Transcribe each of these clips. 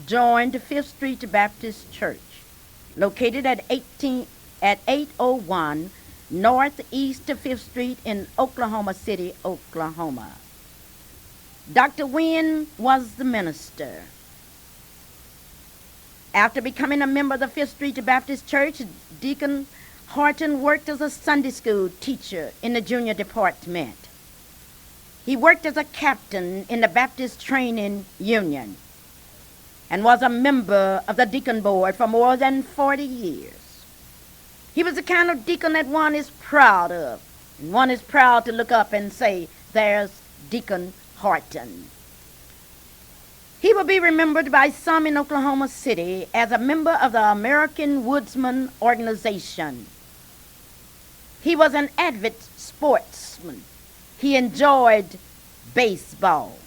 joined the Fifth Street Baptist Church, located at 801 Northeast Fifth Street in Oklahoma City, Oklahoma. Dr. Wynne was the minister. After becoming a member of the Fifth Street Baptist Church, Deacon Horton worked as a Sunday school teacher in the junior department. He worked as a captain in the Baptist Training Union and was a member of the deacon board for more than 40 years. He was the kind of deacon that one is proud of, and one is proud to look up and say, there's Deacon Horton. He will be remembered by some in Oklahoma City as a member of the American Woodsman Organization. He was an avid sportsman. He enjoyed baseball.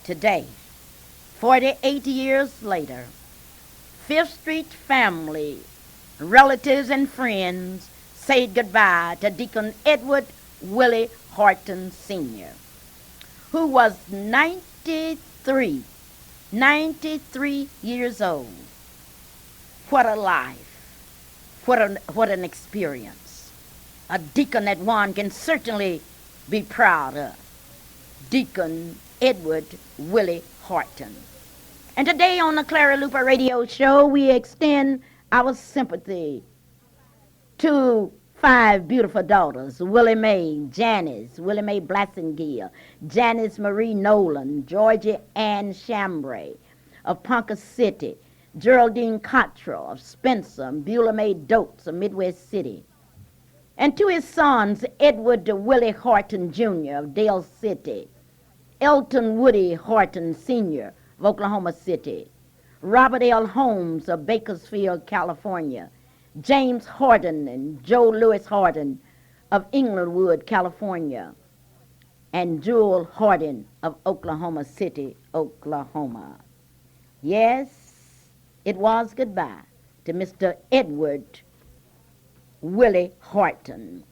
Today, 48 years later, Fifth Street family, relatives, and friends said goodbye to Deacon Edward Willie Horton Sr., who was 93 years old. What a life. What an experience. A deacon that one can certainly be proud of. Deacon Edward Willie Horton. And today on the Clara Luper radio show, we extend our sympathy to 5 beautiful daughters: Willie Mae Janice, Willie Mae Blasingil, Janice Marie Nolan, Georgia Ann Chambray of Ponca City, Geraldine Cottrell of Spencer, and Beulah Mae Dotes of Midwest City. And to his sons, Edward Willie Horton Jr. of Dale City, Elton Woody Horton Sr. of Oklahoma City, Robert L. Holmes of Bakersfield, California, James Horton and Joe Lewis Horton of Englewood, California, and Jewel Horton of Oklahoma City, Oklahoma. Yes, it was goodbye to Mr. Edward Willie Horton.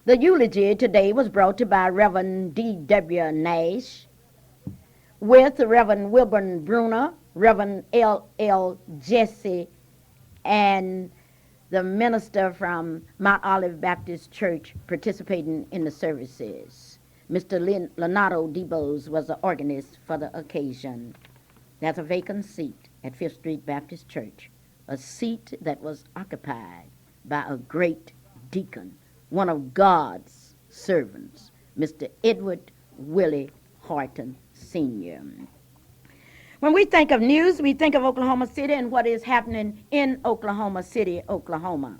The eulogy today was brought to you by Reverend D.W. Nash, with Reverend Wilburn Bruner, Reverend L.L. Jesse, and the minister from Mount Olive Baptist Church participating in the services. Mr. Leonardo DeBose was the organist for the occasion. There's a vacant seat at Fifth Street Baptist Church, a seat that was occupied by a great deacon, one of God's servants, Mr. Edward Willie Horton Sr. When we think of news, we think of Oklahoma City and what is happening in Oklahoma City, Oklahoma.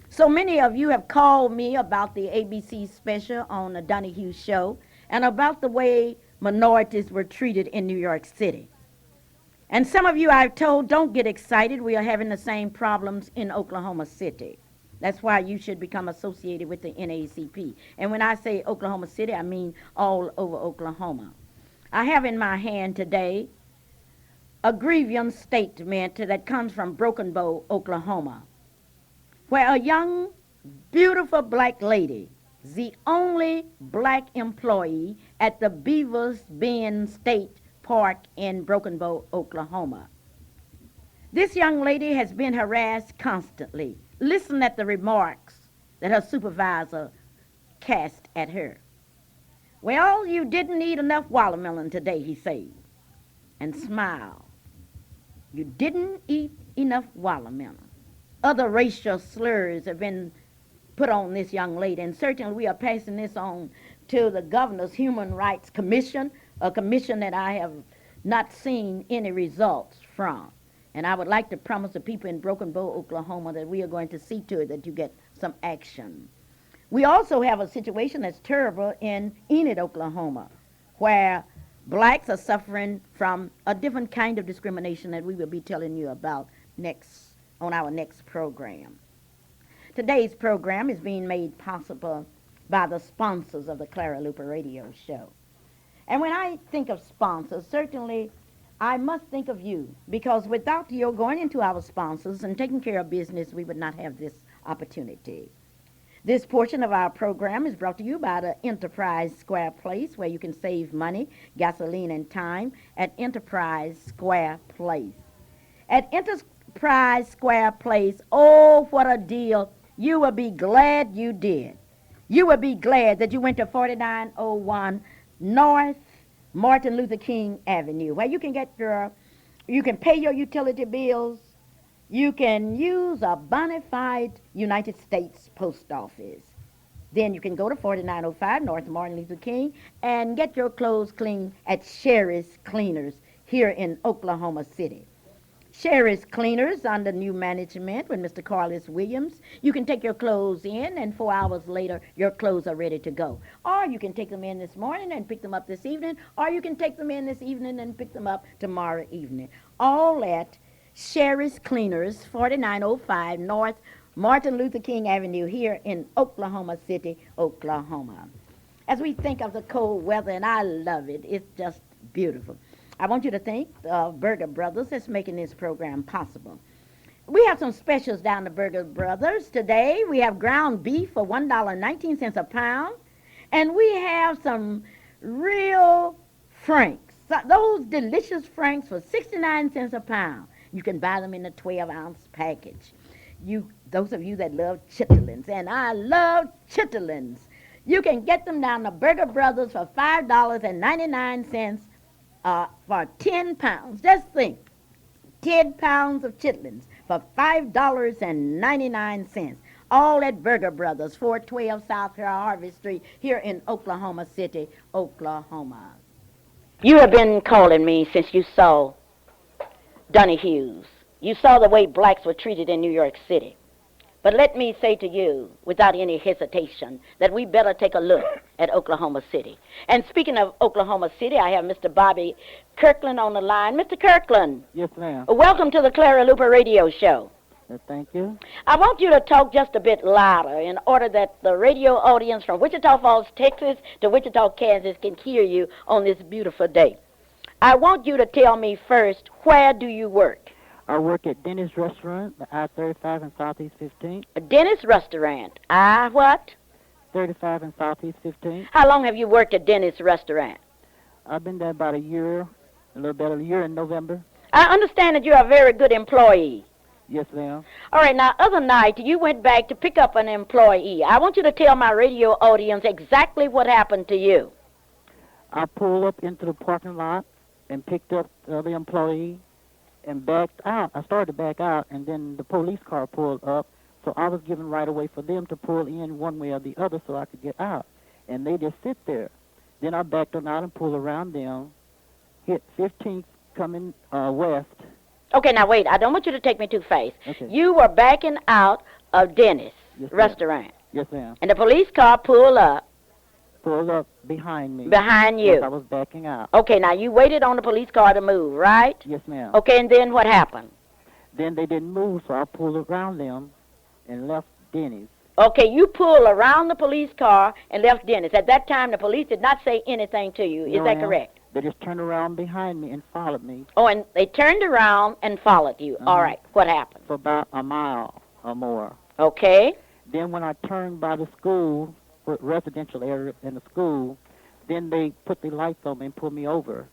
So many of you have called me about the ABC special on the Donahue show and about the way minorities were treated in New York City. And some of you I've told, don't get excited. We are having the same problems in Oklahoma City. That's why you should become associated with the NAACP. And when I say Oklahoma City, I mean all over Oklahoma. I have in my hand today a grievance statement that comes from Broken Bow, Oklahoma, where a young, beautiful black lady, the only black employee at the Beavers Bend State Park in Broken Bow, Oklahoma. This young lady has been harassed constantly. Listen at the remarks that her supervisor cast at her. Well, you didn't eat enough watermelon today, he said, and smiled. You didn't eat enough watermelon. Other racial slurs have been put on this young lady, and certainly we are passing this on to the Governor's Human Rights Commission, a commission that I have not seen any results from. And I would like to promise the people in Broken Bow, Oklahoma, that we are going to see to it that you get some action. We also have a situation that's terrible in Enid, Oklahoma, where blacks are suffering from a different kind of discrimination that we will be telling you about on our next program. Today's program is being made possible by the sponsors of the Clara Luper radio show. And when I think of sponsors, certainly I must think of you, because without you going into our sponsors and taking care of business, we would not have this opportunity. This portion of our program is brought to you by the Enterprise Square Place, where you can save money, gasoline, and time at Enterprise Square Place. At Enterprise Square Place, oh, what a deal. You will be glad you did. You will be glad that you went to 4901 North Martin Luther King Avenue, where you can pay your utility bills. You can use a bona fide United States Post Office. Then you can go to 4905 North Martin Luther King and get your clothes cleaned at Sherry's Cleaners here in Oklahoma City. Sherry's Cleaners under new management with Mr. Carlos Williams. You can take your clothes in, and 4 hours later, your clothes are ready to go. Or you can take them in this morning and pick them up this evening, or you can take them in this evening and pick them up tomorrow evening. All at Sherry's Cleaners, 4905 North Martin Luther King Avenue here in Oklahoma City, Oklahoma. As we think of the cold weather, and I love it, it's just beautiful. I want you to thank the Burger Brothers that's making this program possible. We have some specials down the Burger Brothers today. We have ground beef for $1.19 a pound, and we have some real franks, those delicious franks for 69 cents a pound. You can buy them in a 12-ounce package. Those of you that love chitterlings, and I love chitterlings, you can get them down the Burger Brothers for $5.99 for 10 pounds. Just think, 10 pounds of chitlins for $5.99. All at Burger Brothers, 412 South Harvey Street, here in Oklahoma City, Oklahoma. You have been calling me since you saw Donnie Hughes. You saw the way blacks were treated in New York City. But let me say to you, without any hesitation, that we better take a look at Oklahoma City. And speaking of Oklahoma City, I have Mr. Bobby Kirkland on the line. Mr. Kirkland. Yes, ma'am. Welcome to the Clara Luper radio show. Thank you. I want you to talk just a bit louder in order that the radio audience from Wichita Falls, Texas to Wichita, Kansas can hear you on this beautiful day. I want you to tell me first, where do you work? I work at Dennis Restaurant, I-35 and Southeast 15th. A Dennis Restaurant. What? 35 and Southeast 15th. How long have you worked at Dennis Restaurant? I've been there about a year, a little better than a year in November. I understand that you're a very good employee. Yes, ma'am. All right, now, other night, you went back to pick up an employee. I want you to tell my radio audience exactly what happened to you. I pulled up into the parking lot and picked up the other employee and backed out. I started to back out, and then the police car pulled up, so I was given right away for them to pull in one way or the other so I could get out. And they just sit there. Then I backed on out and pulled around them, hit 15th coming west. Okay, now wait. I don't want you to take me too fast. Okay. You were backing out of Dennis Restaurant. Yes, ma'am. And the police car pulled up. Pulled up behind me. Behind you. Yes, I was backing out. Okay, now you waited on the police car to move, right? Yes, ma'am. Okay, and then what happened? Then they didn't move, so I pulled around them and left Denny's. Okay, you pulled around the police car and left Dennis. At that time, the police did not say anything to you. Is that correct? They just turned around behind me and followed me. Oh, and they turned around and followed you. All right, what happened? For about a mile or more. Okay. Then when I turned by the school, residential area in the school, then they put the lights on me and pulled me over.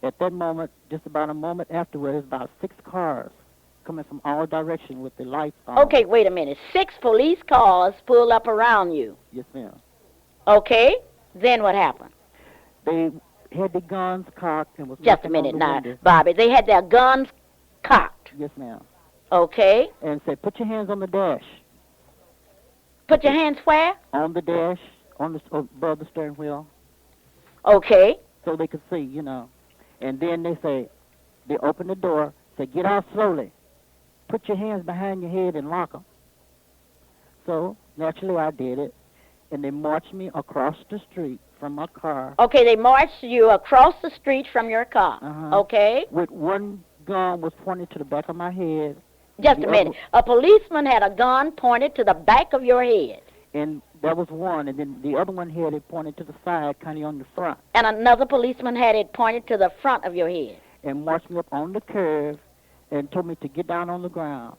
At that moment, just about a moment afterwards, there's about 6 cars coming from all directions with the lights on. Okay, wait a minute. 6 police cars pulled up around you. Yes, ma'am. Okay, then what happened? They had the guns cocked and was just a minute now, Bobby. They had their guns cocked. Yes, ma'am. Okay. And said, put your hands on the dash. Put your hands where? On the dash, on the above the steering wheel. Okay. So they could see, you know. And then they open the door, say, get out slowly. Put your hands behind your head and lock them. So, naturally, I did it. And they marched me across the street from my car. Okay, they marched you across the street from your car. Okay. With one gun was pointed to the back of my head. Just a minute. A policeman had a gun pointed to the back of your head. And that was one. And then the other one had it pointed to the side, kind of on the front. And another policeman had it pointed to the front of your head. And marched me up on the curve and told me to get down on the ground.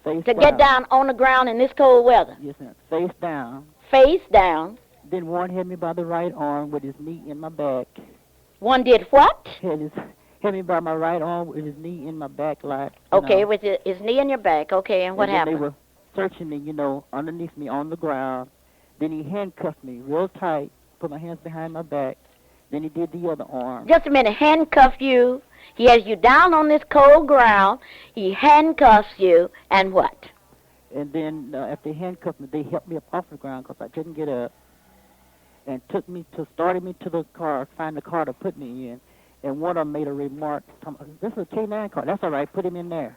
Face to down. get down on the ground in this cold weather? Yes, ma'am. Face down. Face down. Then one had me by the right arm with his knee in my back. One did what? Had me by my right arm with his knee in my back, like. Okay, with his knee in your back. Okay, and what and then happened? They were searching me, underneath me on the ground. Then he handcuffed me real tight, put my hands behind my back. Then he did the other arm. Just a minute, handcuffed you. He has you down on this cold ground. He handcuffs you, and what? And then after they handcuffed me, they helped me up off the ground because I couldn't get up, and started me to the car, find the car to put me in. And one of them made a remark, "This is a K9 car. That's all right. Put him in there."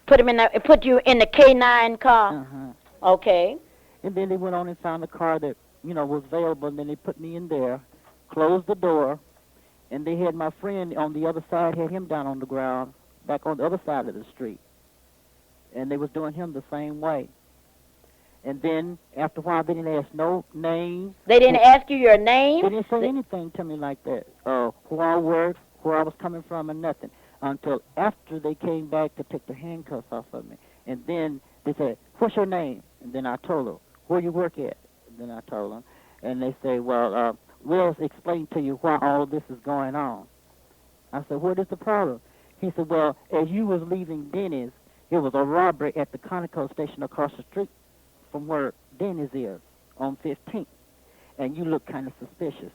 Put you in the K9 car. Uh-huh. Okay. And then they went on and found the car that was available, and then they put me in there, closed the door, and they had my friend on the other side, had him down on the ground, back on the other side of the street, and they was doing him the same way. And then after a while, they didn't ask no name. They didn't ask you your name? They didn't say anything to me like that, who I worked, where I was coming from, and nothing, until after they came back to take the handcuffs off of me. And then they said, "What's your name?" And then I told them, "Where you work at?" And then I told them. And they say, "Well, we'll explain to you why all this is going on." I said, "What is the problem?" He said, "Well, as you was leaving Denny's, it was a robbery at the Conoco station across the street from where Denny's is on 15th, and you look kind of suspicious."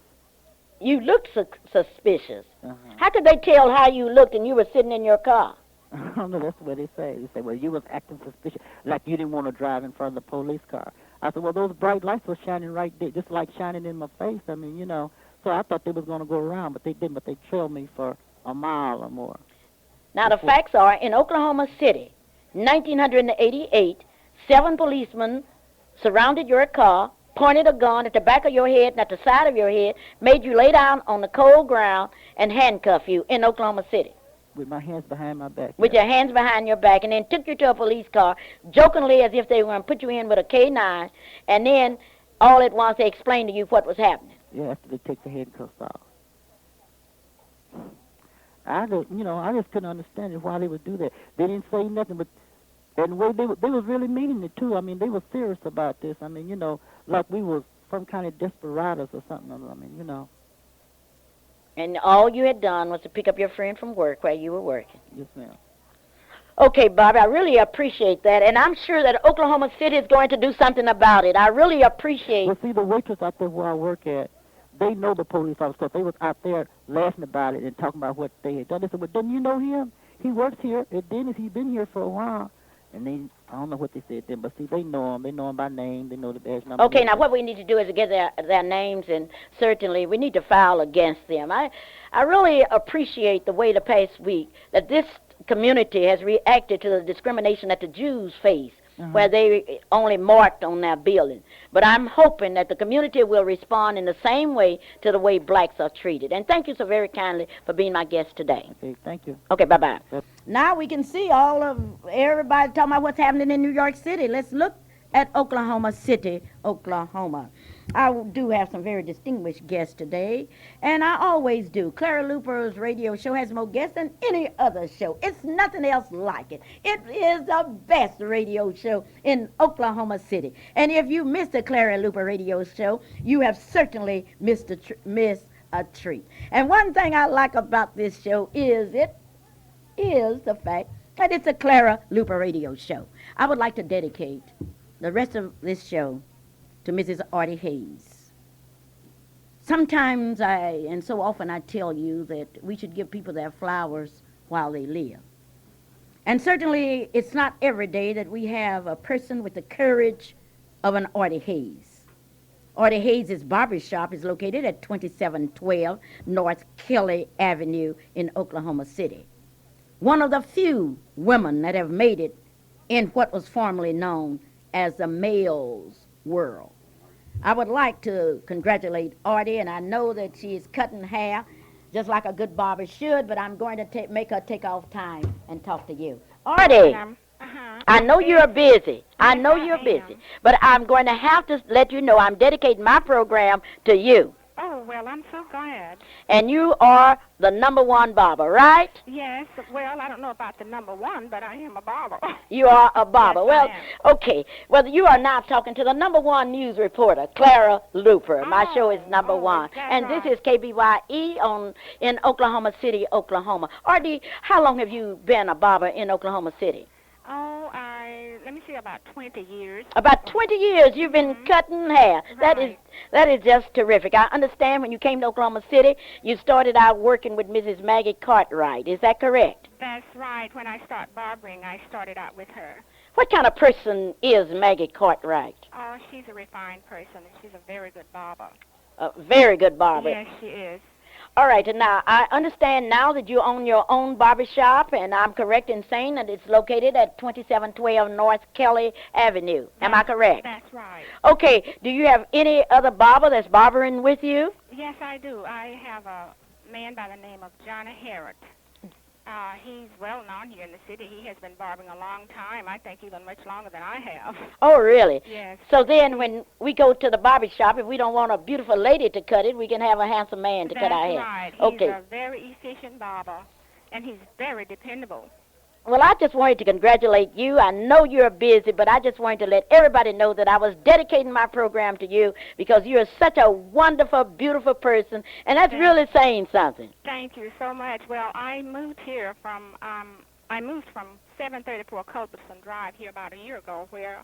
You looked suspicious. Uh-huh. How could they tell how you looked and you were sitting in your car? I don't know, that's what they say. They say, "Well, you was acting suspicious, like you didn't want to drive in front of the police car." I said, "Well, those bright lights were shining right there, just like shining in my face. I mean, So I thought they was going to go around, but they didn't. But they trailed me for a mile or more. Now, the facts are, in Oklahoma City, 1988, 7 policemen surrounded your car, pointed a gun at the back of your head and at the side of your head, made you lay down on the cold ground, and handcuff you in Oklahoma City. With my hands behind my back. With your hands behind your back, and then took you to a police car, jokingly as if they were going to put you in with a K9, and then all at once they explained to you what was happening. Yeah, after they take the handcuffs off. I just couldn't understand it, why they would do that. They didn't say nothing, but and the way they was really meaning it too. I mean, they were serious about this. I mean, like we was some kind of desperados or something. I mean, And all you had done was to pick up your friend from work while you were working. Yes, ma'am. Okay, Bobby, I really appreciate that, and I'm sure that Oklahoma City is going to do something about it. I really appreciate. Well, see, the waitress out there where I work at, they know the police officer. They was out there laughing about it and talking about what they had done. They said, "Well, didn't you know him? He works here at Dennis. He's been here for a while." And I don't know what they said then, but see, they know him. They know him by name. They know the badge number. Okay, now what we need to do is to get their names, and certainly we need to file against them. I really appreciate the way the past week that this community has reacted to the discrimination that the Jews face, where they only marked on their building. But I'm hoping that the community will respond in the same way to the way blacks are treated. And thank you so very kindly for being my guest today. Okay, thank you. Okay, bye-bye. Yep. Now we can see everybody talking about what's happening in New York City. Let's look at Oklahoma City, Oklahoma. I do have some very distinguished guests today, and I always do. Clara Luper's radio show has more guests than any other show. It's nothing else like it. It is the best radio show in Oklahoma City. And if you missed the Clara Luper radio show, you have certainly missed a treat. And one thing I like about this show is the fact that it's a Clara Luper radio show. I would like to dedicate the rest of this show to Mrs. Artie Hayes. Sometimes and so often I tell you that we should give people their flowers while they live. And certainly it's not every day that we have a person with the courage of an Artie Hayes. Artie Hayes' barbershop is located at 2712 North Kelly Avenue in Oklahoma City. One of the few women that have made it in what was formerly known as the male's world. I would like to congratulate Artie, and I know that she is cutting hair just like a good barber should, but I'm going to make her take off time and talk to you. Artie, I know you're busy. I know you're busy, but I'm going to have to let you know I'm dedicating my program to you. Oh, well, I'm so glad. And you are the number one barber, right? Yes, well, I don't know about the number one, but I am a barber. You are a barber. Yes, I Well, am. okay. Well, you are now talking to the number one news reporter, Clara Luper. My show is number Oh, one. is that And this right? is KBYE in Oklahoma City, Oklahoma. RD, how long have you been a barber in Oklahoma City? Oh, let me see, about 20 years. About 20 years you've been Mm-hmm. cutting hair. Right. That is just terrific. I understand when you came to Oklahoma City, you started out working with Mrs. Maggie Cartwright. Is that correct? That's right. When I start barbering, I started out with her. What kind of person is Maggie Cartwright? Oh, she's a refined person, and she's a very good barber. A very good barber. Yes, she is. All right, and now I understand now that you own your own barber shop, and I'm correct in saying that it's located at 2712 North Kelly Avenue. Am I correct? That's right. Okay, do you have any other barber that's barbering with you? Yes, I do. I have a man by the name of Johnny Harrod. He's well known here in the city. He has been barbering a long time. I think even much longer than I have. Oh, really? Yes. So then when we go to the barber shop, if we don't want a beautiful lady to cut it, we can have a handsome man to cut our hair. That's right. Okay. He's a very efficient barber, and he's very dependable. Well, I just wanted to congratulate you. I know you're busy, but I just wanted to let everybody know that I was dedicating my program to you because you're such a wonderful, beautiful person, and that's really saying something. Thank you so much. Well, I moved here from 734 Culbertson Drive here about a year ago, where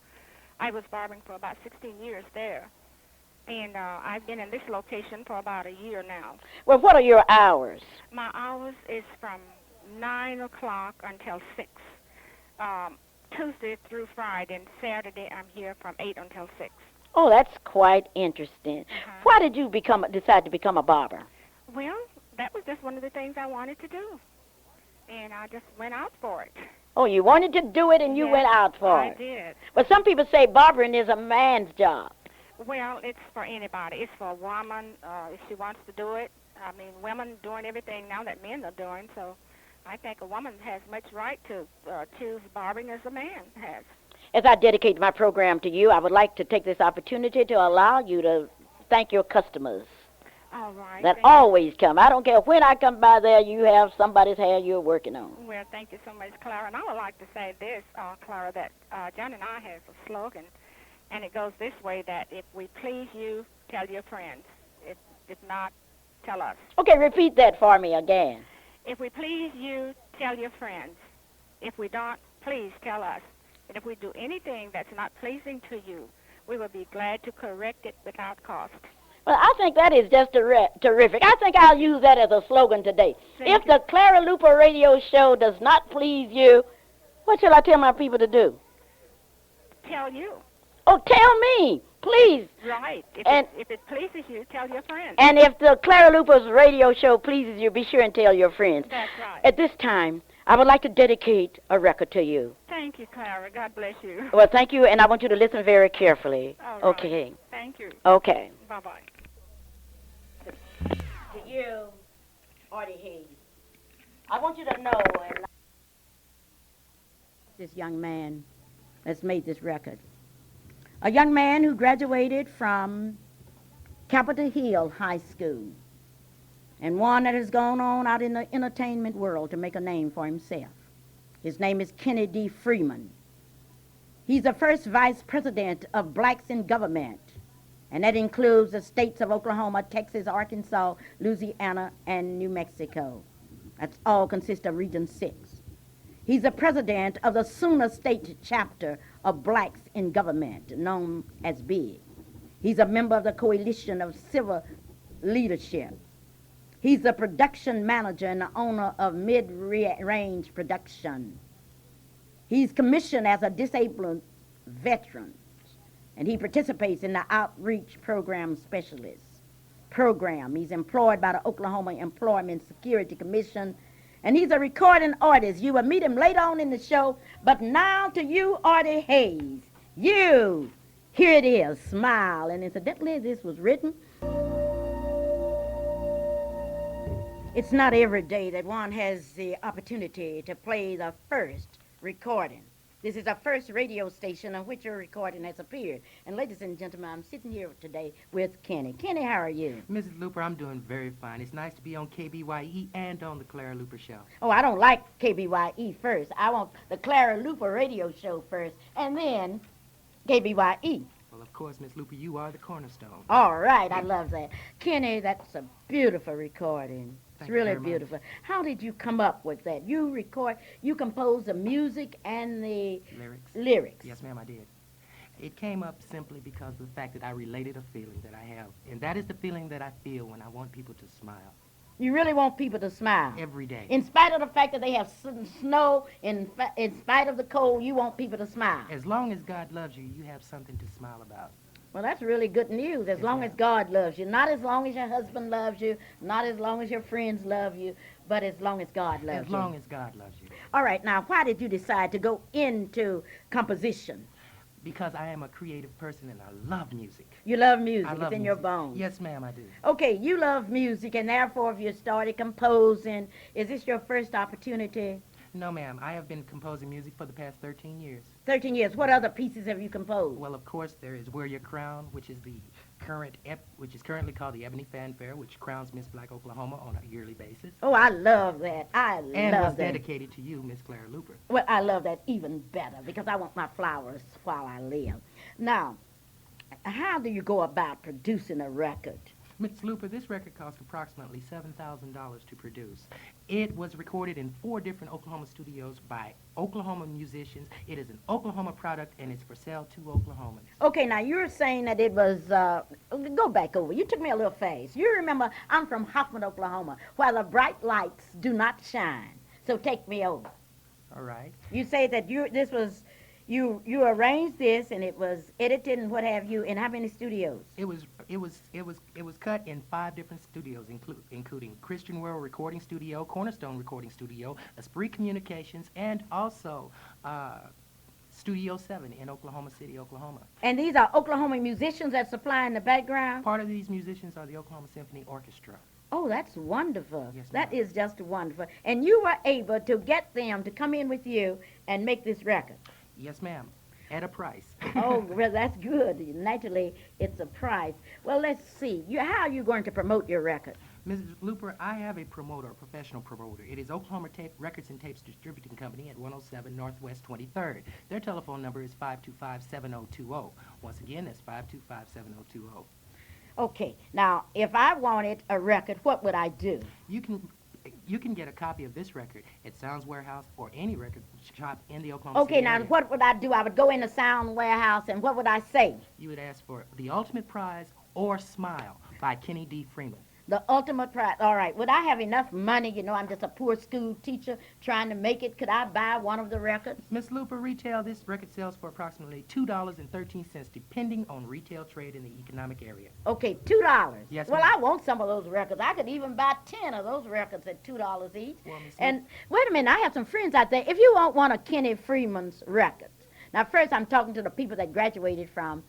I was barbering for about 16 years there. And I've been in this location for about a year now. Well, what are your hours? My hours is from 9 o'clock until 6. Tuesday through Friday, and Saturday I'm here from 8 until 6. Oh, that's quite interesting. Why did you decide to become a barber? Well, that was just one of the things I wanted to do, and I just went out for it. Oh, you wanted to do it and you went out for it. I did. But some people say barbering is a man's job. Well, it's for anybody. It's for a woman if she wants to do it. I mean, women doing everything now that men are doing, so I think a woman has much right to choose barbering as a man has. As I dedicate my program to you, I would like to take this opportunity to allow you to thank your customers All right. that always come. I don't care when I come by there, you have somebody's hair you're working on. Well, thank you so much, Clara. And I would like to say this, Clara, that John and I have a slogan, and it goes this way, that if we please you, tell your friends. If not, tell us. Okay, repeat that for me again. If we please you, tell your friends. If we don't, please tell us. And if we do anything that's not pleasing to you, we will be glad to correct it without cost. Well, I think that is just terrific. I think I'll use that as a slogan today. If the Clara Luper radio show does not please you, what shall I tell my people to do? Tell you. Oh, tell me, please. Right. If it pleases you, tell your friends. And if the Clara Luper's radio show pleases you, be sure and tell your friends. That's right. At this time, I would like to dedicate a record to you. Thank you, Clara. God bless you. Well, thank you, and I want you to listen very carefully. All right. Okay. Thank you. Okay. Bye-bye. To you, Artie Hayes, I want you to know this young man that's made this record. A young man who graduated from Capitol Hill High School, and one that has gone on out in the entertainment world to make a name for himself. His name is Kennedy Freeman. He's the first vice president of Blacks in Government, and that includes the states of Oklahoma, Texas, Arkansas, Louisiana, and New Mexico. That's all consist of Region 6. He's the president of the Sooner State chapter of Blacks in Government, known as BIG. He's a member of the Coalition of Civil Leadership. He's the production manager and the owner of Mid-Range Production. He's commissioned as a disabled veteran, and he participates in the Outreach Program Specialist program. He's employed by the Oklahoma Employment Security Commission, and he's a recording artist. You will meet him later on in the show, but now to you, Artie Hayes. You, here it is, Smile. And incidentally, this was written. It's not every day that one has the opportunity to play the first recording. This is our first radio station on which your recording has appeared. And ladies and gentlemen, I'm sitting here today with Kenny. Kenny, how are you? Mrs. Luper, I'm doing very fine. It's nice to be on KBYE and on the Clara Luper Show. Oh, I don't like KBYE first. I want the Clara Luper radio show first, and then KBYE. Well, of course, Miss Luper, you are the cornerstone. All right, I love that. Kenny, that's a beautiful recording. It's Thank you really very much. beautiful. How did you come up with that? You composed the music and the lyrics. Yes, ma'am, I did. It came up simply because of the fact that I related a feeling that I have, and that is the feeling that I feel when I want people to smile You really want people to smile. every day. In spite of the fact that they have snow, in spite of the cold, you want people to smile. As long as God loves you, you have something to smile about. Well, that's really good news. As Yes, long ma'am. as God loves you. Not as long as your husband loves you, not as long as your friends love you, but as long as God loves As you. long as God loves you. All right, now, why did you decide to go into composition? Because I am a creative person and I love music. You love music. I It's love in music. your bones. Yes, ma'am, I do. Okay, you love music, and therefore, if you started composing, is this your first opportunity? No, ma'am, I have been composing music for the past 13 years. 13 years. What other pieces have you composed? Well, of course, there is Wear Your Crown, which is which is currently called the Ebony Fanfare, which crowns Miss Black Oklahoma on a yearly basis, Oh, I love that. I and was love that. dedicated to you, Miss Clara Luper. Well, I love that even better because I want my flowers while I live. Now, how do you go about producing a record? Miss Luper, this record cost approximately $7,000 to produce. It was recorded in 4 different Oklahoma studios by Oklahoma musicians. It is an Oklahoma product, and it's for sale to Oklahomans. Okay, now you're saying that it was, go back over. You took me a little fast. You remember I'm from Hoffman, Oklahoma, where the bright lights do not shine. So take me over. All right. You say that you arranged this and it was edited and what have you in how many studios? It was cut in 5 different studios, including Christian World Recording Studio, Cornerstone Recording Studio, Esprit Communications, and also Studio 7 in Oklahoma City, Oklahoma. And these are Oklahoma musicians that supply in the background? Part of these musicians are the Oklahoma Symphony Orchestra. Oh, that's wonderful. Yes, That ma'am. is just wonderful. And you were able to get them to come in with you and make this record. Yes, ma'am. At a price. Oh, well, that's good. Naturally, it's a price. Well, let's see. How are you going to promote your record? Mrs. Luper, I have a promoter, a professional promoter. It is Oklahoma Records and Tapes Distributing Company at 107 Northwest 23rd. Their telephone number is 525-7020. Once again, that's 525-7020. Okay. Now, if I wanted a record, what would I do? You can get a copy of this record at Sounds Warehouse or any record shop in the Oklahoma Okay, City now area. what would I do? I would go in the sound warehouse, and what would I say? You would ask for The Ultimate Prize or Smile by Kenny D. Freeman. The ultimate prize. All right. Would I have enough money? You know, I'm just a poor school teacher trying to make it. Could I buy one of the records? Miss Luper, retail, this record sells for approximately $2.13, depending on retail trade in the economic area. Okay, $2. Yes, Well, ma'am. I want some of those records. I could even buy 10 of those records at $2 each. Well, Miss And wait a minute, I have some friends out there. If you want one of Kenny Freeman's records, now first I'm talking to the people that graduated from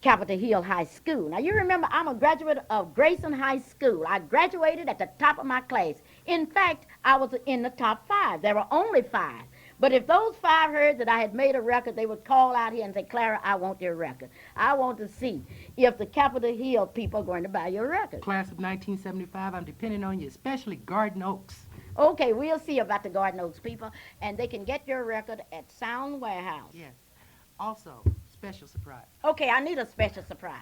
Capitol Hill High School. Now you remember I'm a graduate of Grayson High School. I graduated at the top of my class. In fact, I was in the top 5. There were only 5. But if those 5 heard that I had made a record, they would call out here and say, Clara, I want your record. I want to see if the Capitol Hill people are going to buy your record. Class of 1975, I'm depending on you, especially Garden Oaks. Okay, we'll see about the Garden Oaks people, and they can get your record at Sound Warehouse. Yes. Also, special surprise. Okay, I need a special surprise.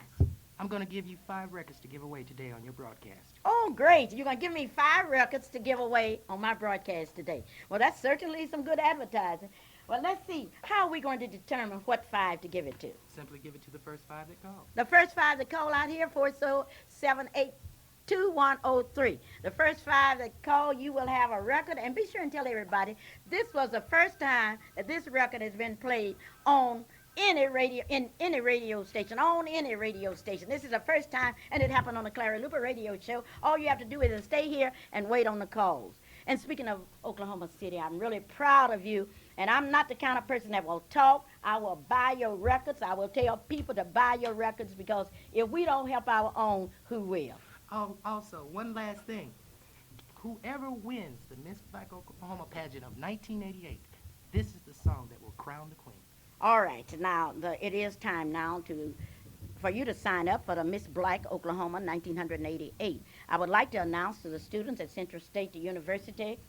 I'm going to give you 5 records to give away today on your broadcast. Oh, great. You're going to give me 5 records to give away on my broadcast today. Well, that's certainly some good advertising. Well, let's see. How are we going to determine what 5 to give it to? Simply give it to the first 5 that call. The first 5 that call out here, 478-2103. The first 5 that call, you will have a record. And be sure and tell everybody, this was the first time that this record has been played on any radio station. This is the first time, and it happened on the Clara Luper radio show. All you have to do is stay here and wait on the calls. And speaking of Oklahoma City, I'm really proud of you, and I'm not the kind of person that will talk. I will buy your records. I will tell people to buy your records, because if we don't help our own, who will? Also, one last thing. Whoever wins the Miss Black Oklahoma pageant of 1988 This is the song that will crown the queen. All right, now it is time now for you to sign up for the Miss Black Oklahoma 1988. I would like to announce to the students at Central State University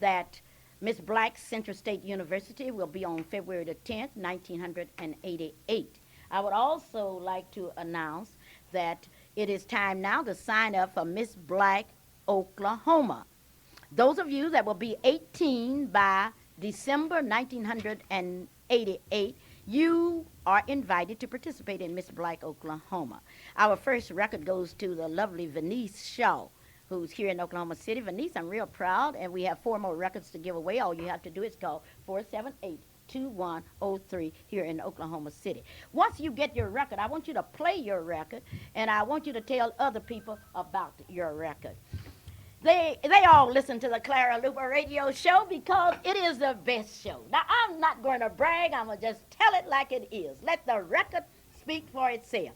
that Miss Black's Central State University will be on February the 10th, 1988. I would also like to announce that it is time now to sign up for Miss Black Oklahoma. Those of you that will be 18 by December 1988, you are invited to participate in Miss Black Oklahoma. Our first record goes to the lovely Venice Shaw, who's here in Oklahoma City. Venice, I'm real proud, and we have 4 more records to give away. All you have to do is call 478-2103 here in Oklahoma City. Once you get your record, I want you to play your record, and I want you to tell other people about your record. They all listen to the Clara Luper radio show because it is the best show. Now, I'm not going to brag. I'm going to just tell it like it is. Let the record speak for itself.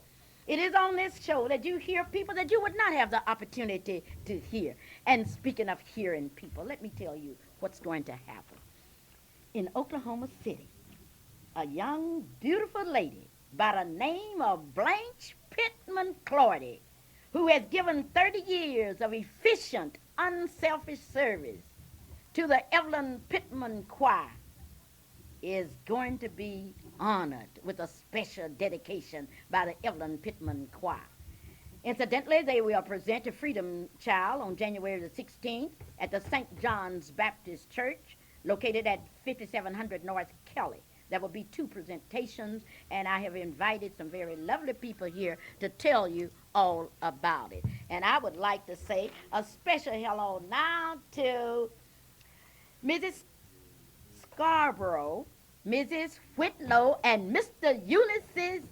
It is on this show that you hear people that you would not have the opportunity to hear. And speaking of hearing people, let me tell you what's going to happen. In Oklahoma City, a young, beautiful lady by the name of Blanche Pittman Clardy, who has given 30 years of efficient, unselfish service to the Evelyn Pittman Choir, is going to be honored with a special dedication by the Evelyn Pittman Choir. Incidentally, they will present a Freedom Child on January the 16th at the St. John's Baptist Church, located at 5700 North Kelly. There will be 2 presentations, and I have invited some very lovely people here to tell you all about it. And I would like to say a special hello now to Mrs. Scarborough, Mrs. Whitlow, and Mr. Ulysses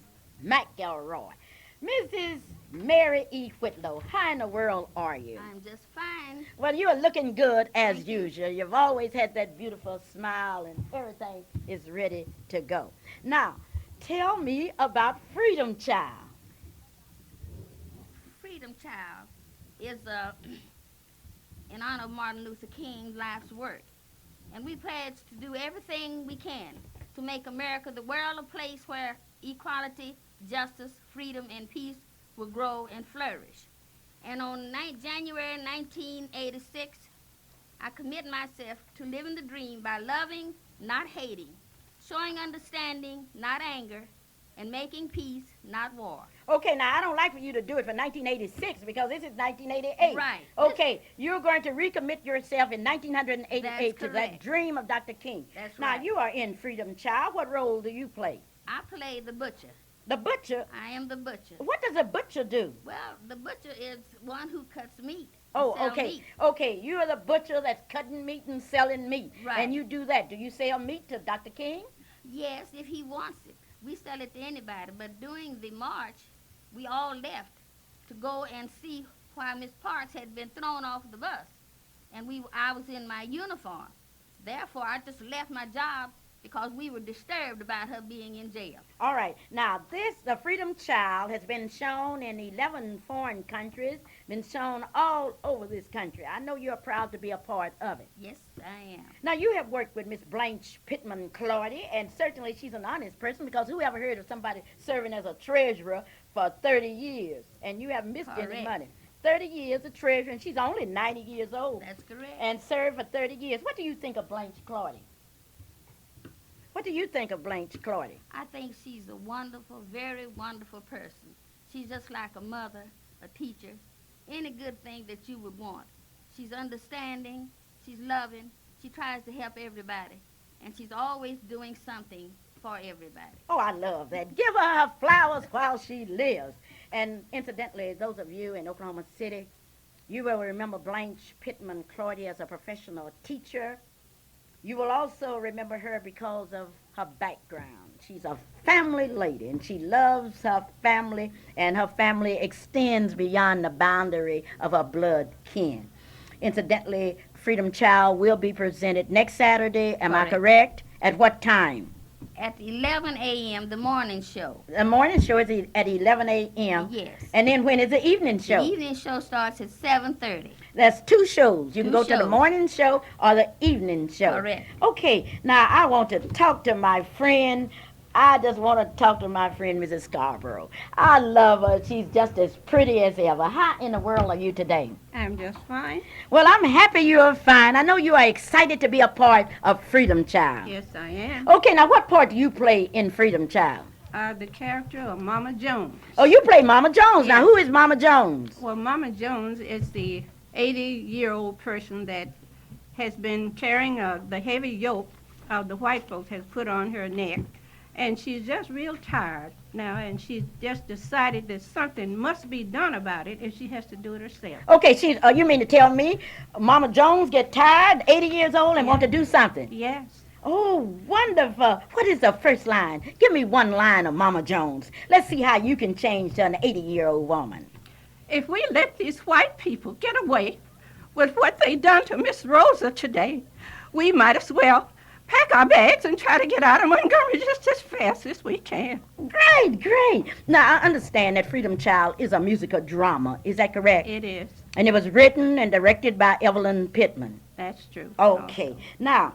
McElroy. Mrs. Mary E. Whitlow, how in the world are you? I'm just fine. Well, you are looking good as usual. You've always had that beautiful smile, and everything is ready to go. Now, tell me about Freedom Child. Freedom Child is in honor of Martin Luther King's life's work. And we pledge to do everything we can to make America the world a place where equality, justice, freedom, and peace will grow and flourish. And on January 1986, I commit myself to living the dream by loving, not hating, showing understanding, not anger, and making peace, not war. Okay, now I don't like for you to do it for 1986 because this is 1988. Right. Okay, you're going to recommit yourself in 1988 That's to that correct. dream of Dr. King. That's now, right. you are in Freedom Child. What role do you play? I play the butcher. The butcher? I am the butcher. What does a butcher do? Well, the butcher is one who cuts meat. Oh, sell okay. meat. Okay, you are the butcher that's cutting meat and selling meat. Right. And you do that. Do you sell meat to Dr. King? Yes, if he wants it. We sell it to anybody. But during the march, we all left to go and see why Miss Parks had been thrown off the bus. And I was in my uniform. Therefore, I just left my job because we were disturbed about her being in jail. All right. Now, the Freedom Child, has been shown in 11 foreign countries, been shown all over this country. I know you're proud to be a part of it. Yes, I am. Now, you have worked with Miss Blanche Pittman Clardy, and certainly she's an honest person because who ever heard of somebody serving as a treasurer for 30 years? And you haven't missed any Correct. money. 30 years of treasurer, and she's only 90 years old. That's correct. And served for 30 years. What do you think of Blanche Clardy? What do you think of Blanche Clardy? I think she's a wonderful, very wonderful person. She's just like a mother, a teacher, any good thing that you would want. She's understanding, she's loving, she tries to help everybody, and she's always doing something for everybody. Oh, I love that. Give her her flowers while she lives. And incidentally, those of you in Oklahoma City, you will remember Blanche Pittman Clardy as a professional teacher. You will also remember her because of her background. She's a family lady, and she loves her family, and her family extends beyond the boundary of her blood kin. Incidentally, Freedom Child will be presented next Saturday. Am I correct? At what time? At 11 a.m., the morning show. The morning show is at 11 a.m. Yes. And then when is the evening show? The evening show starts at 7:30. That's two shows. You can Two go to the shows. morning show or the evening show. Correct. Okay, now I want to talk to my friend. I just want to talk to my friend, Mrs. Scarborough. I love her. She's just as pretty as ever. How in the world are you today? I'm just fine. Well, I'm happy you're fine. I know you are excited to be a part of Freedom Child. Yes, I am. Okay, now what part do you play in Freedom Child? The character of Mama Jones. Oh, you play Mama Jones. Now, Yes. who is Mama Jones? Well, Mama Jones is the 80-year-old person that has been carrying the heavy yoke of the white folks has put on her neck. And she's just real tired now, and she's just decided that something must be done about it, and she has to do it herself. Okay, you mean to tell me Mama Jones get tired, 80 years old, and want to do something? Yes. Oh, wonderful. What is the first line? Give me one line of Mama Jones. Let's see how you can change to an 80-year-old woman. If we let these white people get away with what they done to Miss Rosa today, we might as well pack our bags and try to get out of Montgomery just as fast as we can. Great, great. Now, I understand that Freedom Child is a musical drama. Is that correct? It is. And it was written and directed by Evelyn Pittman. That's true. Okay. Now,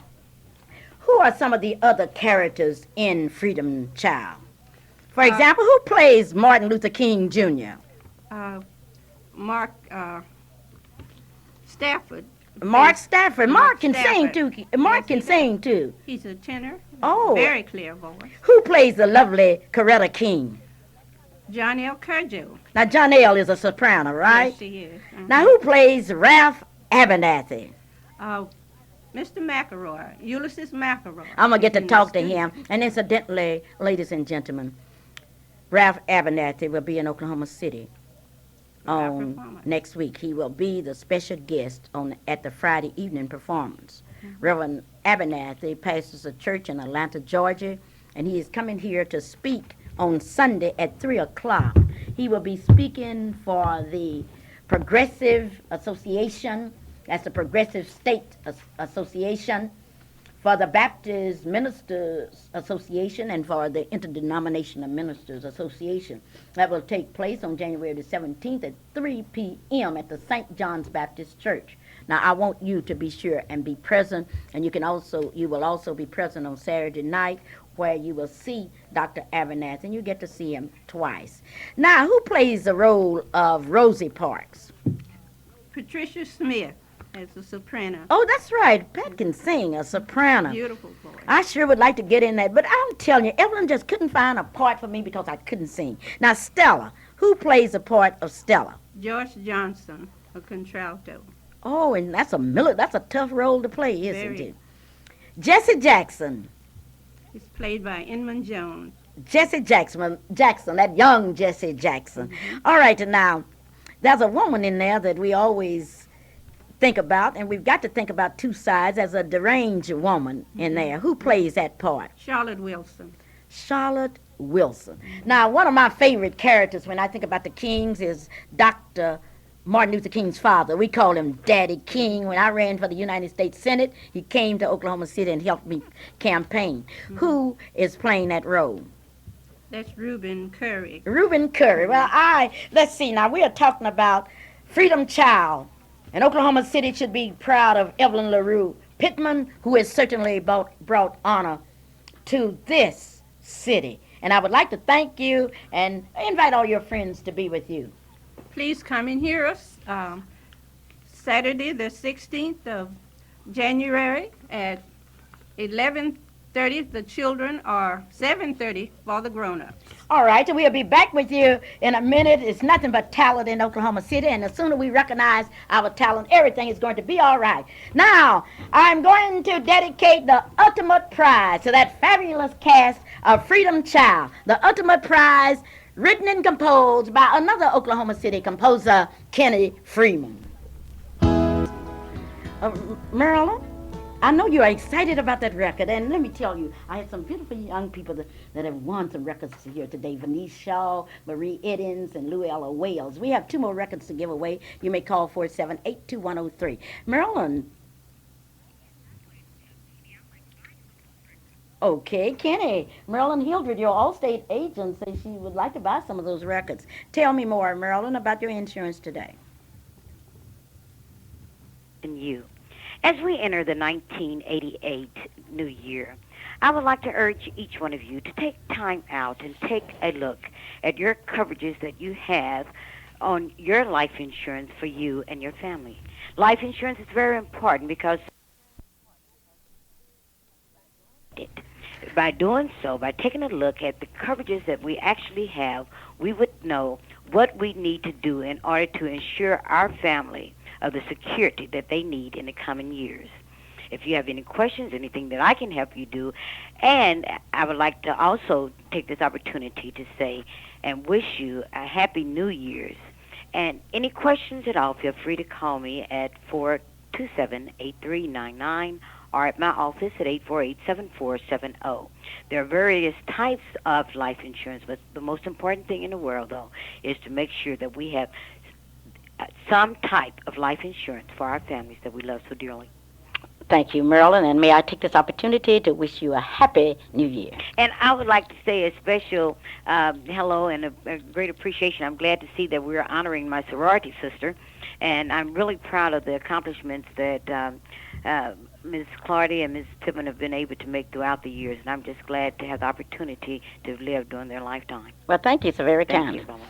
who are some of the other characters in Freedom Child? For example, who plays Martin Luther King Jr.? Mark Stafford. Mark Stafford. Mark can sing Stafford. too. Mark Yes, can he sing too. He's a tenor. Oh. Very clear voice. Who plays the lovely Coretta King? John L. Curjo. Now, John L. is a soprano, right? Yes, he is. Now, who plays Ralph Abernathy? Mr. McElroy, Ulysses McElroy. I'm going to get to in talk the to studio. him. And incidentally, ladies and gentlemen, Ralph Abernathy will be in Oklahoma City on performance. next week. He will be the special guest at the Friday evening performance. Reverend Abernathy pastors a church in Atlanta, Georgia, and he is coming here to speak on Sunday at 3 o'clock. He will be speaking for the Progressive Association, that's the Progressive State Association, for the Baptist Ministers Association, and for the Interdenominational Ministers Association. That will take place on January the 17th at 3 p.m. at the St. John's Baptist Church. Now, I want you to be sure and be present, and you will also be present on Saturday night, where you will see Dr. Abernathy, and you get to see him twice. Now, who plays the role of Rosie Parks? Patricia Smith as a soprano. Oh, that's right. Pat can sing, a soprano. Beautiful voice. I sure would like to get in that, but I'm telling you, Evelyn just couldn't find a part for me because I couldn't sing. Now, Stella, who plays the part of Stella? George Johnson, a contralto. Oh, and that's a tough role to play, isn't Very. it? Jesse Jackson. It's played by Inman Jones. Jesse Jackson, that young Jesse Jackson. All right, and now, there's a woman in there that we always think about, and we've got to think about two sides. There's a deranged woman in there. Who plays that part? Charlotte Wilson. Charlotte Wilson. Now, one of my favorite characters when I think about the Kings is Dr. Martin Luther King's father. We call him Daddy King. When I ran for the United States Senate, he came to Oklahoma City and helped me campaign. Who is playing that role? That's Reuben Curry. Reuben Curry. Well, let's see. Now, we are talking about Freedom Child. And Oklahoma City should be proud of Evelyn LaRue Pittman, who has certainly brought honor to this city. And I would like to thank you and invite all your friends to be with you. Please come and hear us Saturday, the 16th of January at 11:30 the children, or 7:30 for the grown-ups. All right, and we'll be back with you in a minute. It's nothing but talent in Oklahoma City, and the sooner we recognize our talent, everything is going to be all right. Now, I'm going to dedicate the ultimate prize to that fabulous cast of Freedom Child. The ultimate prize written and composed by another Oklahoma City composer, Kenny Freeman. Marilyn, I know you are excited about that record, and let me tell you, I had some beautiful young people that have won some records here today. Venice Shaw, Marie Eddins, and Luella Wales. We have 2 more records to give away. You may call 478-2103. Marilyn. Okay, Kenny. Marilyn Hildred, your Allstate agent, says she would like to buy some of those records. Tell me more, Marilyn, about your insurance today. And you. As we enter the 1988 new year, I would like to urge each one of you to take time out and take a look at your coverages that you have on your life insurance for you and your family. Life insurance is very important because by doing so, by taking a look at the coverages that we actually have, we would know what we need to do in order to ensure our family of the security that they need in the coming years. If you have any questions, anything that I can help you do, and I would like to also take this opportunity to say and wish you a happy New Year's. And any questions at all, feel free to call me at 427-8399 or at my office at 848-7470. There are various types of life insurance, but the most important thing in the world, though, is to make sure that we have some type of life insurance for our families that we love so dearly. Thank you, Marilyn, and may I take this opportunity to wish you a happy New Year. And I would like to say a special hello and a great appreciation. I'm glad to see that we're honoring my sorority sister, and I'm really proud of the accomplishments that Ms. Clara and Ms. Pittman have been able to make throughout the years, and I'm just glad to have the opportunity to live during their lifetime. Well, thank you so very Thank kind. you, Mama.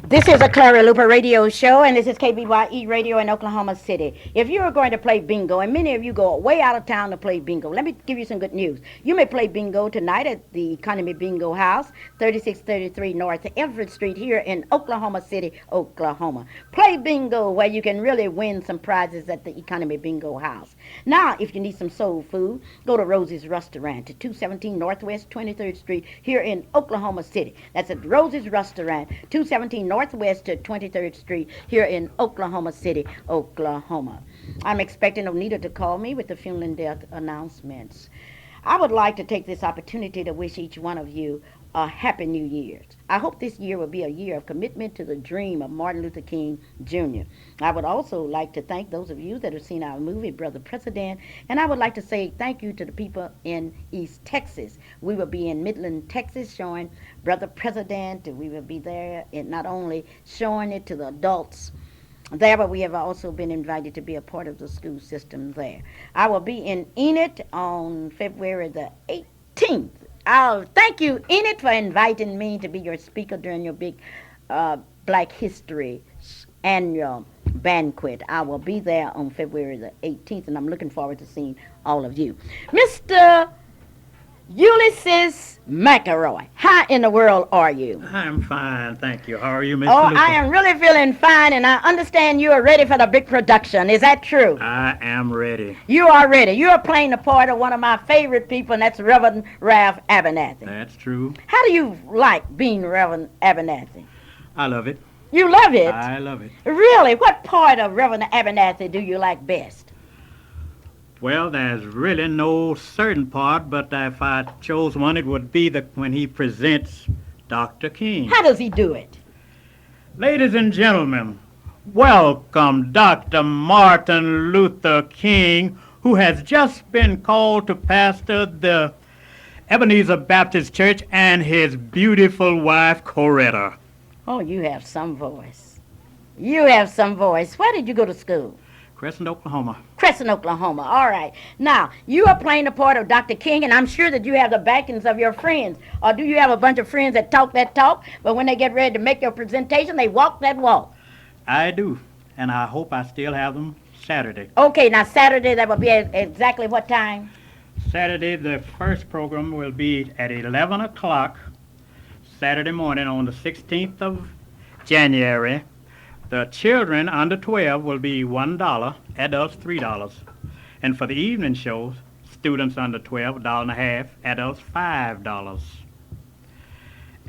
This is a Clara Luper radio show, and this is KBYE Radio in Oklahoma City. If you are going to play bingo, and many of you go way out of town to play bingo, let me give you some good news. You may play bingo tonight at the Economy Bingo House, 3633 North Everett Street here in Oklahoma City, Oklahoma. Play bingo where you can really win some prizes at the Economy Bingo House. Now, if you need some soul food, go to Rosie's Restaurant at 217 Northwest 23rd Street here in Oklahoma City. That's at Rosie's Restaurant, 217 Northwest to 23rd Street here in Oklahoma City, Oklahoma. I'm expecting Onita to call me with the funeral and death announcements. I would like to take this opportunity to wish each one of you a happy New Year. I hope this year will be a year of commitment to the dream of Martin Luther King Jr. I would also like to thank those of you that have seen our movie, Brother President, and I would like to say thank you to the people in East Texas. We will be in Midland, Texas, showing Brother President. We will be there and not only showing it to the adults there, but we have also been invited to be a part of the school system there. I will be in Enid on February the 18th. I'll thank you, Enid, for inviting me to be your speaker during your big Black History annual banquet. I will be there on February the 18th, and I'm looking forward to seeing all of you. Mr. Ulysses McElroy, how in the world are you? I'm fine, thank you. How are you, Mr. Oh, Luper? I am really feeling fine, and I understand you are ready for the big production. Is that true? I am ready. You are ready. You are playing the part of one of my favorite people, and that's Reverend Ralph Abernathy. That's true. How do you like being Reverend Abernathy? I love it. You love it? I love it. Really? What part of Reverend Abernathy do you like best? Well, there's really no certain part, but if I chose one, it would be when he presents Dr. King. How does he do it? Ladies and gentlemen, welcome Dr. Martin Luther King, who has just been called to pastor the Ebenezer Baptist Church, and his beautiful wife, Coretta. Oh, you have some voice. You have some voice. Where did you go to school? Crescent, Oklahoma. Crescent, Oklahoma. All right. Now, you are playing the part of Dr. King, and I'm sure that you have the backings of your friends. Or do you have a bunch of friends that talk, but when they get ready to make your presentation, they walk that walk? I do, and I hope I still have them Saturday. Okay, now Saturday, that will be at exactly what time? Saturday, the first program will be at 11 o'clock Saturday morning on the 16th of January. The children under 12 will be $1, adults $3. And for the evening shows, students under 12, $1.50, adults $5.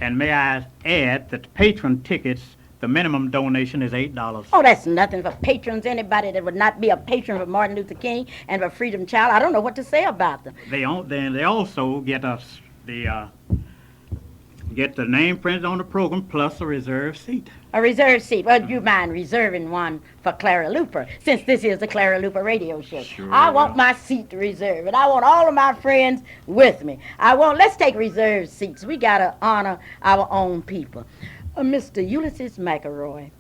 And may I add that the patron tickets, the minimum donation is $8. Oh, that's nothing for patrons. Anybody that would not be a patron for Martin Luther King and for Freedom Child, I don't know what to say about them. They also get us the get the name printed on the program plus a reserved seat. A reserved seat. Well, do you mind reserving one for Clara Luper, since this is the Clara Luper radio show? Sure. I want my seat reserved, and I want all of my friends with me. Let's take reserved seats. We got to honor our own people. Mr. Ulysses McElroy,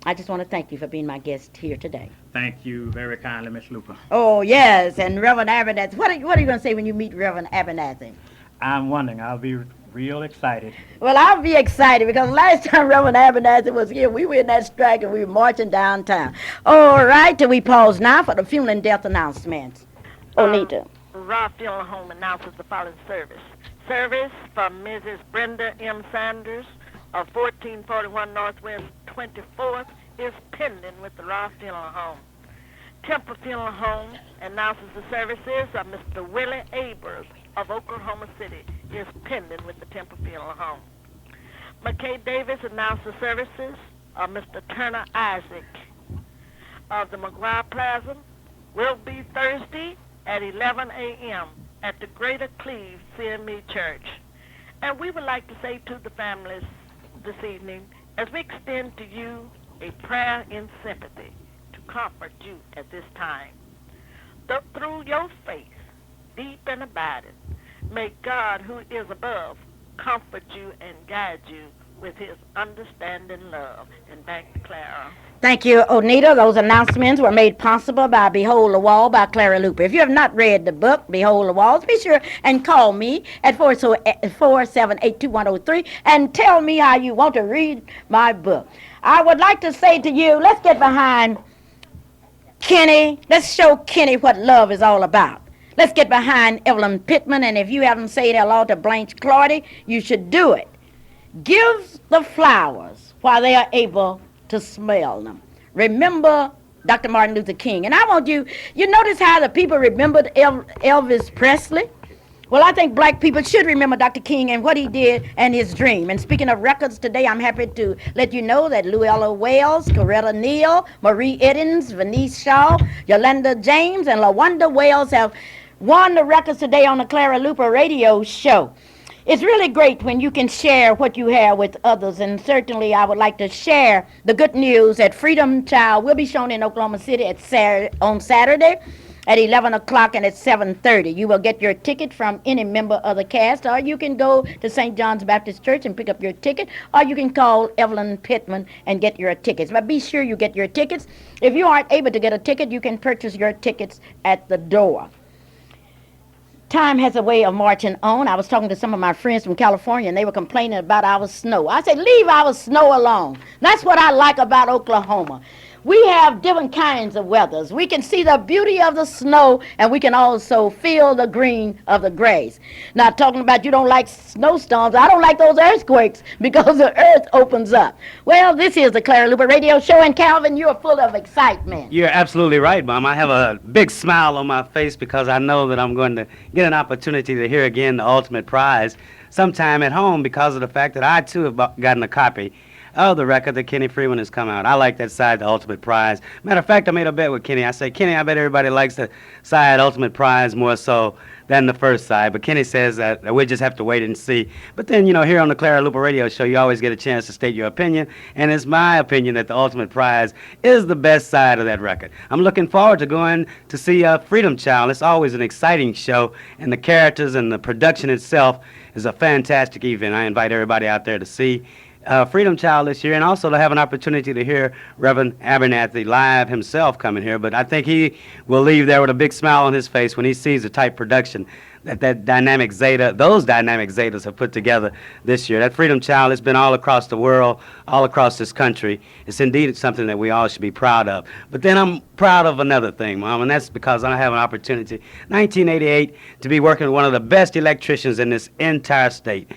I just want to thank you for being my guest here today. Thank you very kindly, Miss Luper. Oh, yes, and Reverend Abernathy. What are you going to say when you meet Reverend Abernathy? I'm wondering. I'll be real excited. Well, I'll be excited because last time Reverend Abernathy was here, we were in that strike and we were marching downtown. All right, we pause now for the funeral and death announcements. Onita. Raw Funeral Home announces the following service. Service from Mrs. Brenda M. Sanders of 1441 Northwest 24th is pending with the Raw Funeral Home. Temple Funeral Home announces the services of Mr. Willie Abers of Oklahoma City is pending with the Temple Funeral Home. McKay Davis announced the services of Mr. Turner Isaac of the McGuire Plaza will be Thursday at 11 a.m. at the Greater Cleve CME Church. And we would like to say to the families this evening, as we extend to you a prayer in sympathy to comfort you at this time. Through your faith, deep and abiding, may God, who is above, comfort you and guide you with his understanding love. And back to Clara. Thank you, Onita. Those announcements were made possible by Behold the Wall by Clara Luper. If you have not read the book, Behold the Walls, be sure and call me at 478-2103 and tell me how you want to read my book. I would like to say to you, let's get behind Kenny. Let's show Kenny what love is all about. Let's get behind Evelyn Pittman, and if you haven't said hello to Blanche Clardy, you should do it. Give the flowers while they are able to smell them. Remember Dr. Martin Luther King. And I want you notice how the people remembered Elvis Presley? Well, I think black people should remember Dr. King and what he did and his dream. And speaking of records today, I'm happy to let you know that Luella Wales, Coretta Neal, Marie Eddins, Venice Shaw, Yolanda James, and LaWanda Wales have won the records today on the Clara Luper radio show. It's really great when you can share what you have with others, and certainly I would like to share the good news that Freedom Child will be shown in Oklahoma City on Saturday at 11 o'clock and at 7:30. You will get your ticket from any member of the cast, or you can go to St. John's Baptist Church and pick up your ticket, or you can call Evelyn Pittman and get your tickets. But be sure you get your tickets. If you aren't able to get a ticket, you can purchase your tickets at the door. Time has a way of marching on. I was talking to some of my friends from California, and they were complaining about our snow. I said, leave our snow alone. That's what I like about Oklahoma. We have different kinds of weathers. We can see the beauty of the snow, and we can also feel the green of the grass. Now, talking about you don't like snowstorms, I don't like those earthquakes because the earth opens up. Well, this is the Clara Luper radio show, and Calvin, you're full of excitement. You're absolutely right, Mom. I have a big smile on my face because I know that I'm going to get an opportunity to hear again the ultimate prize sometime at home because of the fact that I, too, have gotten a copy of the record that Kenny Freeman has come out. I like that side, the Ultimate Prize. Matter of fact, I made a bet with Kenny. I said, Kenny, I bet everybody likes the side Ultimate Prize more so than the first side. But Kenny says that we'll just have to wait and see. But then, here on the Clara Luper radio show, you always get a chance to state your opinion. And it's my opinion that the Ultimate Prize is the best side of that record. I'm looking forward to going to see Freedom Child. It's always an exciting show. And the characters and the production itself is a fantastic event. I invite everybody out there to see Freedom Child this year, and also to have an opportunity to hear Reverend Abernathy live himself coming here. But I think he will leave there with a big smile on his face when he sees the type production that Dynamic Zeta, those Dynamic Zetas have put together this year. That Freedom Child has been all across the world, all across this country. It's indeed something that we all should be proud of. But then I'm proud of another thing, Mom, and that's because I have an opportunity, 1988, to be working with one of the best electricians in this entire state.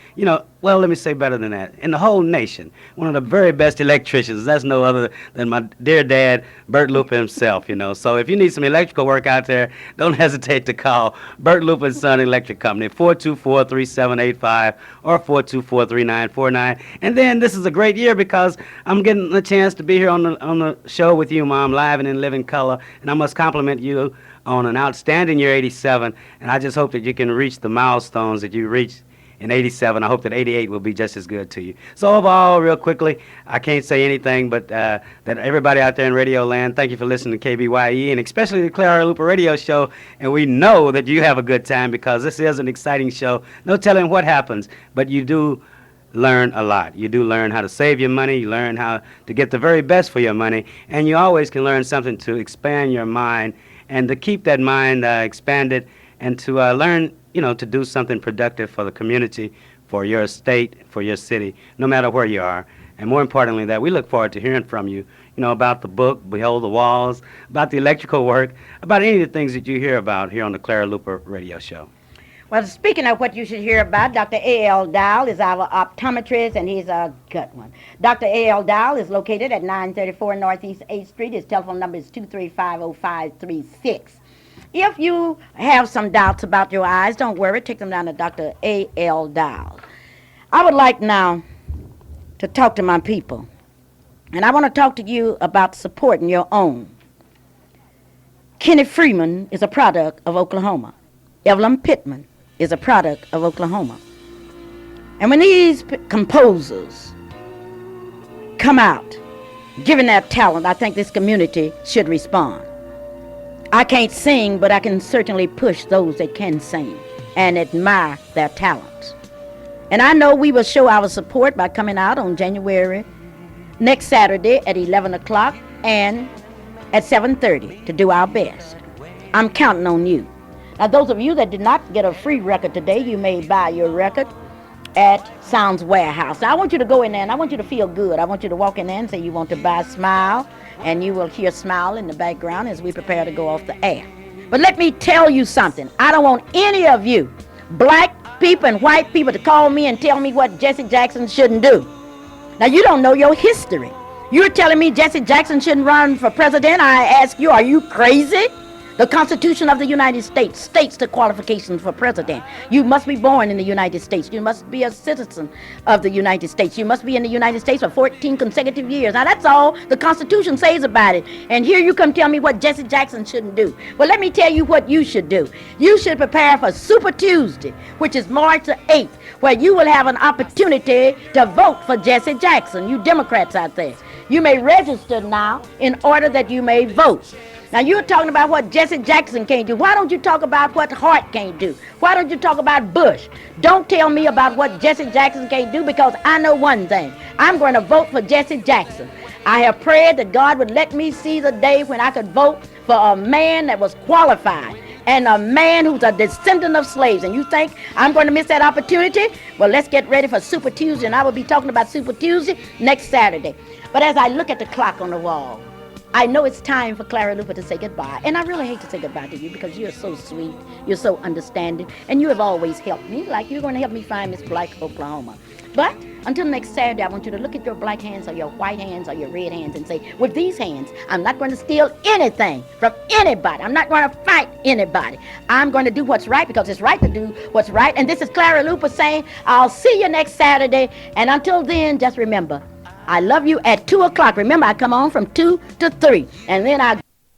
Well, let me say better than that. In the whole nation, one of the very best electricians. That's no other than my dear dad, Bert Luper himself, So if you need some electrical work out there, don't hesitate to call Bert Luper & Son Electric Company, 424-3785 or 424-3949. And then this is a great year because I'm getting a chance to be here on the show with you, Mom, live and in living color. And I must compliment you on an outstanding year, 87. And I just hope that you can reach the milestones that you reached in 87. I hope that 88 will be just as good to you. So overall, real quickly, I can't say anything but that everybody out there in Radio Land, thank you for listening to KBYE, and especially the Clara Luper Radio Show. And we know that you have a good time because this is an exciting show. No telling what happens, but you do learn a lot. You do learn how to save your money. You learn how to get the very best for your money. And you always can learn something to expand your mind and to keep that mind expanded and to learn, to do something productive for the community, for your state, for your city, no matter where you are. And more importantly, that we look forward to hearing from you, about the book, Behold the Walls, about the electrical work, about any of the things that you hear about here on the Clara Luper Radio Show. Well, speaking of what you should hear about, Dr. A.L. Dial is our optometrist, and he's a good one. Dr. A.L. Dial is located at 934 Northeast 8th Street. His telephone number is 235-0536. If you have some doubts about your eyes, don't worry. Take them down to Dr. A.L. Dial. I would like now to talk to my people, and I want to talk to you about supporting your own. Kenny Freeman is a product of Oklahoma. Evelyn Pittman is a product of Oklahoma. And when these composers come out, given their talent, I think this community should respond. I can't sing, but I can certainly push those that can sing and admire their talents. And I know we will show our support by coming out on January, next Saturday at 11 o'clock and at 7:30 to do our best. I'm counting on you. Now, those of you that did not get a free record today, you may buy your record at Sounds Warehouse. Now, I want you to go in there and I want you to feel good. I want you to walk in there and say you want to buy Smile, and you will hear Smile in the background as we prepare to go off the air. But let me tell you something. I don't want any of you, black people and white people, to call me and tell me what Jesse Jackson shouldn't do. Now, you don't know your history. You're telling me Jesse Jackson shouldn't run for president? I ask you, are you crazy? The Constitution of the United States states the qualifications for president. You must be born in the United States. You must be a citizen of the United States. You must be in the United States for 14 consecutive years. Now, that's all the Constitution says about it. And here you come tell me what Jesse Jackson shouldn't do. Well, let me tell you what you should do. You should prepare for Super Tuesday, which is March the 8th, where you will have an opportunity to vote for Jesse Jackson. You Democrats out there, you may register now in order that you may vote. Now, you're talking about what Jesse Jackson can't do. Why don't you talk about what Hart can't do? Why don't you talk about Bush? Don't tell me about what Jesse Jackson can't do, because I know one thing. I'm going to vote for Jesse Jackson. I have prayed that God would let me see the day when I could vote for a man that was qualified and a man who's a descendant of slaves. And you think I'm going to miss that opportunity? Well, let's get ready for Super Tuesday, and I will be talking about Super Tuesday next Saturday. But as I look at the clock on the wall, I know it's time for Clara Luper to say goodbye. And I really hate to say goodbye to you because you're so sweet, you're so understanding, and you have always helped me, like you're going to help me find Miss Black Oklahoma. But until next Saturday, I want you to look at your black hands or your white hands or your red hands and say, with these hands, I'm not going to steal anything from anybody. I'm not going to fight anybody. I'm going to do what's right because it's right to do what's right. And this is Clara Luper saying, I'll see you next Saturday. And until then, just remember, I love you at 2 o'clock. Remember, I come on from 2 to 3. And then I